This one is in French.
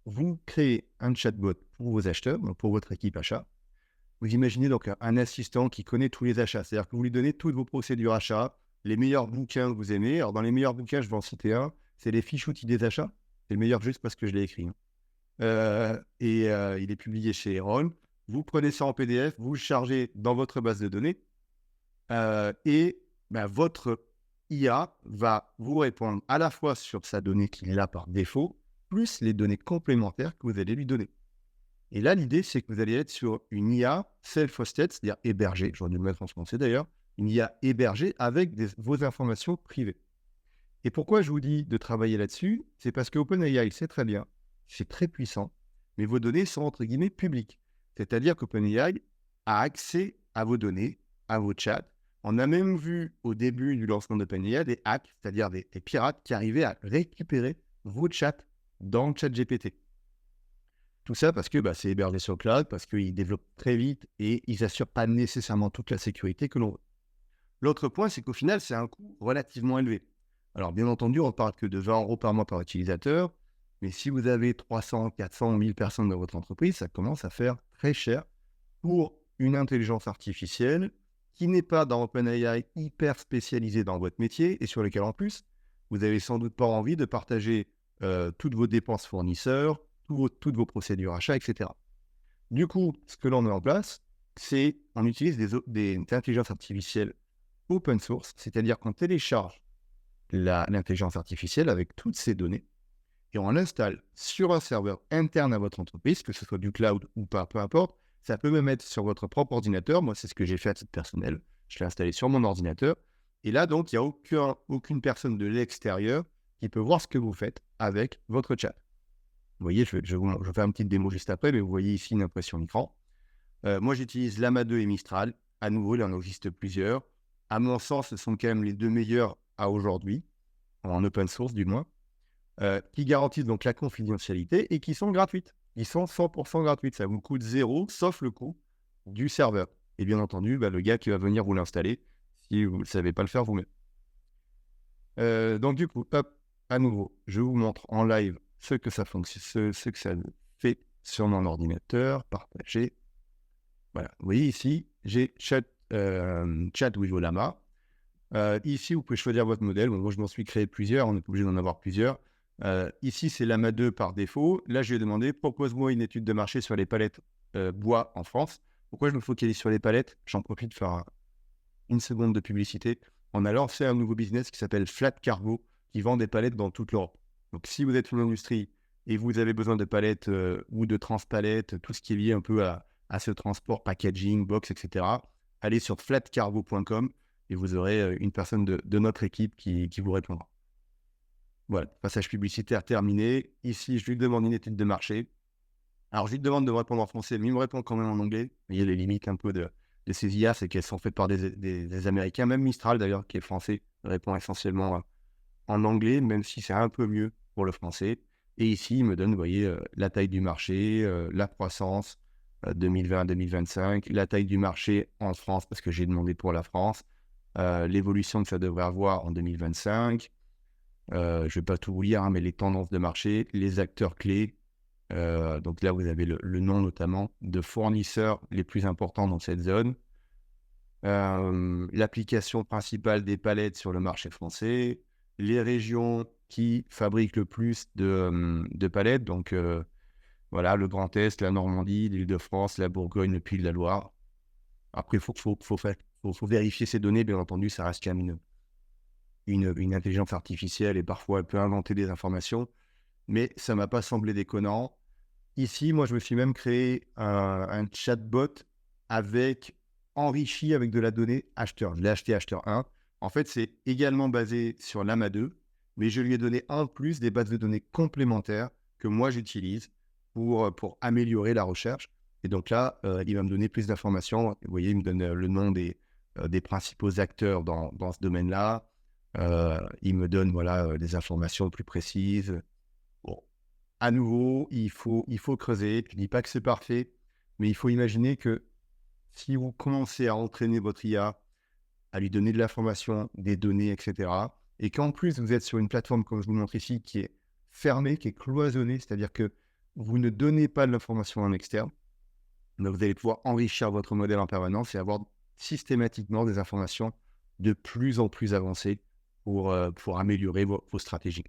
vous créez un chatbot pour vos acheteurs, donc pour votre équipe achat. Vous imaginez donc un assistant qui connaît tous les achats. C'est-à-dire que vous lui donnez toutes vos procédures achats, les meilleurs bouquins que vous aimez. Alors, dans les meilleurs bouquins, je vais en citer un, c'est les fiches outils des achats. C'est le meilleur juste parce que je l'ai écrit, hein. Il est publié chez Erol. Vous prenez ça en PDF, vous le chargez dans votre base de données votre IA va vous répondre à la fois sur sa donnée qu'il a par défaut, plus les données complémentaires que vous allez lui donner. Et là, l'idée, c'est que vous allez être sur une IA self-hosted, c'est-à-dire hébergée, j'aurais dû le mettre en français d'ailleurs, une IA hébergée avec vos informations privées. Et pourquoi je vous dis de travailler là-dessus? C'est parce que OpenAI, c'est très bien, c'est très puissant, mais vos données sont entre guillemets publiques. C'est-à-dire qu'OpenAI a accès à vos données, à vos chats. On a même vu au début du lancement d'OpenAI des hacks, c'est-à-dire des pirates qui arrivaient à récupérer vos chats dans le chat GPT. Tout ça parce que c'est hébergé sur le cloud, parce qu'ils développent très vite et ils n'assurent pas nécessairement toute la sécurité que l'on veut. L'autre point, c'est qu'au final, c'est un coût relativement élevé. Alors, bien entendu, on ne parle que de 20 € par mois par utilisateur, mais si vous avez 300, 400, 1000 personnes dans votre entreprise, ça commence à faire très cher pour une intelligence artificielle qui n'est pas dans OpenAI hyper spécialisée dans votre métier et sur lequel, en plus, vous n'avez sans doute pas envie de partager toutes vos dépenses fournisseurs, toutes vos procédures achats, etc. Du coup, ce que l'on met en place, c'est on utilise des intelligences artificielles open source, c'est-à-dire qu'on télécharge l'intelligence artificielle avec toutes ces données et on l'installe sur un serveur interne à votre entreprise, que ce soit du cloud ou pas, peu importe. Ça peut même être sur votre propre ordinateur. Moi, c'est ce que j'ai fait à titre personnel. Je l'ai installé sur mon ordinateur. Et là, donc, il n'y a aucune personne de l'extérieur qui peut voir ce que vous faites avec votre chat. Vous voyez, je vais faire une petite démo juste après, mais vous voyez ici une impression écran. Moi, j'utilise Llama 2 et Mistral. À nouveau, il en existe plusieurs. À mon sens, ce sont quand même les deux meilleurs à aujourd'hui, en open source du moins, qui garantissent donc la confidentialité et qui sont gratuites. Ils sont 100% gratuites. Ça vous coûte zéro, sauf le coût du serveur. Et bien entendu, le gars qui va venir vous l'installer, si vous ne savez pas le faire vous-même. Donc du coup, hop, à nouveau, je vous montre en live ce que ça fonctionne, ce que ça fait sur mon ordinateur, partager. Voilà, vous voyez ici, j'ai chat with Llama. Ici, vous pouvez choisir votre modèle. Bon, moi, je m'en suis créé plusieurs. On est obligé d'en avoir plusieurs. Ici, c'est Llama 2 par défaut. Là, je lui ai demandé, propose-moi une étude de marché sur les palettes bois en France. Pourquoi je me focalise sur les palettes? J'en profite de faire une seconde de publicité. On a lancé un nouveau business qui s'appelle Flat Cargo, qui vend des palettes dans toute l'Europe. Donc, si vous êtes une industrie et vous avez besoin de palettes ou de transpalettes, tout ce qui est lié un peu à ce transport, packaging, box, etc., allez sur flatcargo.com et vous aurez une personne de notre équipe qui vous répondra. Voilà, passage publicitaire terminé. Ici, je lui demande une étude de marché. Alors, je lui demande de me répondre en français, mais il me répond quand même en anglais. Vous voyez les limites un peu de ces IA, c'est qu'elles sont faites par des Américains. Même Mistral, d'ailleurs, qui est français, répond essentiellement en anglais, même si c'est un peu mieux pour le français. Et ici, il me donne, vous voyez, la taille du marché, la croissance 2020 à 2025, la taille du marché en France, parce que j'ai demandé pour la France, l'évolution que ça devrait avoir en 2025. Je ne vais pas tout vous lire, hein, mais les tendances de marché, les acteurs clés. Donc là, vous avez le nom notamment de fournisseurs les plus importants dans cette zone. L'application principale des palettes sur le marché français, les régions qui fabriquent le plus de palettes, donc voilà, le Grand Est, la Normandie, l'Île-de-France, la Bourgogne, le Pays de la Loire. Après, il faut vérifier ces données, bien entendu, ça reste quand même une intelligence artificielle et parfois elle peut inventer des informations, mais ça ne m'a pas semblé déconnant. Ici, moi, je me suis même créé un chatbot enrichi avec de la donnée acheteur. Je l'ai acheté acheteur 1. En fait, c'est également basé sur Llama 2, mais je lui ai donné en plus des bases de données complémentaires que moi, j'utilise pour améliorer la recherche. Et donc là, il va me donner plus d'informations. Vous voyez, il me donne le nom des principaux acteurs dans ce domaine-là. Il me donne voilà, des informations plus précises. Bon, à nouveau, il faut creuser. Je ne dis pas que c'est parfait, mais il faut imaginer que si vous commencez à entraîner votre IA, à lui donner de l'information, des données, etc., et qu'en plus vous êtes sur une plateforme, comme je vous le montre ici, qui est fermée, qui est cloisonnée, c'est-à-dire que vous ne donnez pas de l'information à un externe, mais vous allez pouvoir enrichir votre modèle en permanence et avoir systématiquement des informations de plus en plus avancées pour améliorer vos stratégies.